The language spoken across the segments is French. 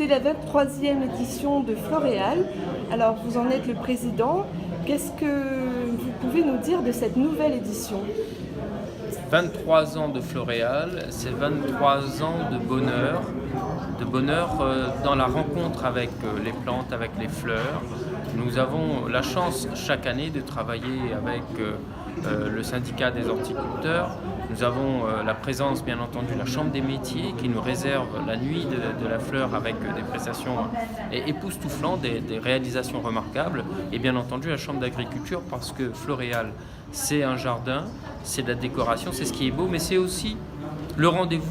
C'est la 23e édition de Floréal. Alors, vous en êtes le président. Qu'est-ce que vous pouvez nous dire de cette nouvelle édition ? 23 ans de Floréal, c'est 23 ans de bonheur dans la rencontre avec les plantes, avec les fleurs. Nous avons la chance chaque année de travailler avec le syndicat des horticulteurs. Nous avons la présence, bien entendu, de la Chambre des métiers qui nous réserve la nuit de la fleur avec des prestations époustouflantes, des réalisations remarquables. Et bien entendu, la Chambre d'agriculture parce que Floréal, c'est un jardin, c'est de la décoration, c'est ce qui est beau, mais c'est aussi le rendez-vous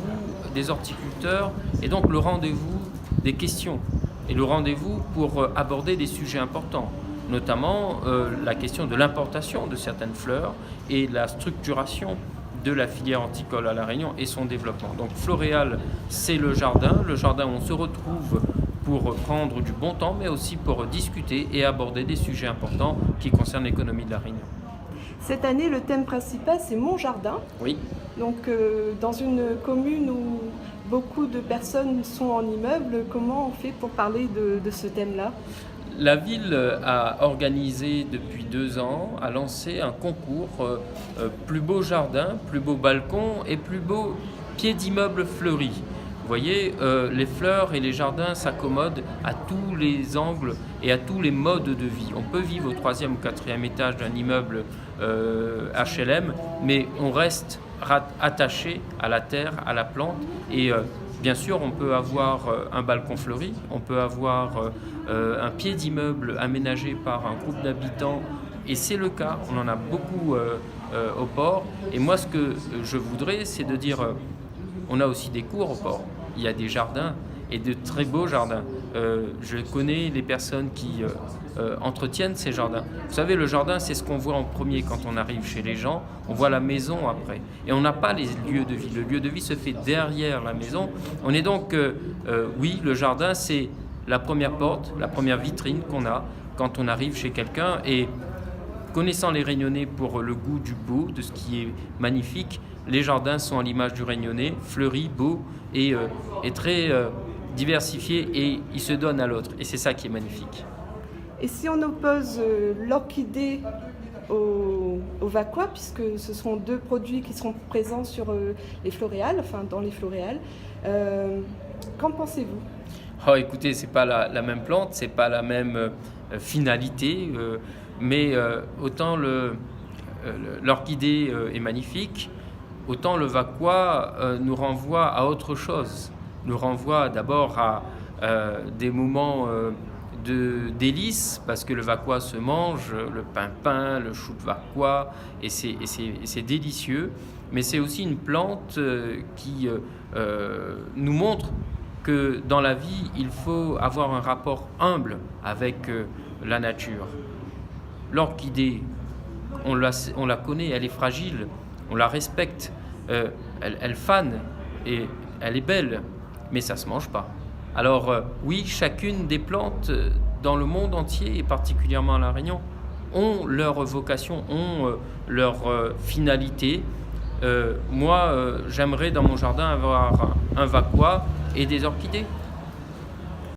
des horticulteurs et donc le rendez-vous des questions et le rendez-vous pour aborder des sujets importants, notamment la question de l'importation de certaines fleurs et la structuration de la filière horticole à La Réunion et son développement. Donc Floréal, c'est le jardin où on se retrouve pour prendre du bon temps, mais aussi pour discuter et aborder des sujets importants qui concernent l'économie de La Réunion. Cette année, le thème principal, c'est Mon Jardin. Oui. Donc, dans une commune où beaucoup de personnes sont en immeuble, comment on fait pour parler de ce thème-là ? La ville a organisé depuis 2 ans, a lancé un concours plus beau jardin, plus beau balcon et plus beau pied d'immeuble fleuri. Vous voyez, les fleurs et les jardins s'accommodent à tous les angles et à tous les modes de vie. On peut vivre au 3e ou 4e étage d'un immeuble HLM, mais on reste attaché à la terre, à la plante. Et bien sûr, on peut avoir un balcon fleuri, on peut avoir un pied d'immeuble aménagé par un groupe d'habitants. Et c'est le cas, on en a beaucoup au port. Et moi, ce que je voudrais, c'est de dire, on a aussi des cours au port. Il y a des jardins et de très beaux jardins. Je connais les personnes qui entretiennent ces jardins. Vous savez, le jardin, c'est ce qu'on voit en premier quand on arrive chez les gens. On voit la maison après. Et on n'a pas les lieux de vie. Le lieu de vie se fait derrière la maison. On est donc, oui, le jardin, c'est la première porte, la première vitrine qu'on a quand on arrive chez quelqu'un. Et connaissant les Réunionnais pour le goût du beau, de ce qui est magnifique, les jardins sont à l'image du Réunionnais, fleuris, beaux et très diversifiés, et ils se donnent à l'autre. Et c'est ça qui est magnifique. Et si on oppose l'orchidée au vacua, puisque ce sont 2 produits qui seront présents sur les Floréal, enfin dans les Floréal, qu'en pensez-vous ? Oh, écoutez, c'est pas la même plante, c'est pas la même finalité, mais autant l'orchidée est magnifique, autant le vacua nous renvoie à autre chose, nous renvoie d'abord à des moments de délices, parce que le vacua se mange, le pimpin, le chou de vacua, et c'est délicieux, mais c'est aussi une plante qui nous montre que dans la vie, il faut avoir un rapport humble avec la nature. L'orchidée, on la connaît, elle est fragile, on la respecte, elle fane et elle est belle, mais ça ne se mange pas. Alors oui, chacune des plantes dans le monde entier, et particulièrement à La Réunion, ont leur vocation, ont leur finalité. Moi, j'aimerais dans mon jardin avoir un vacua et des orchidées.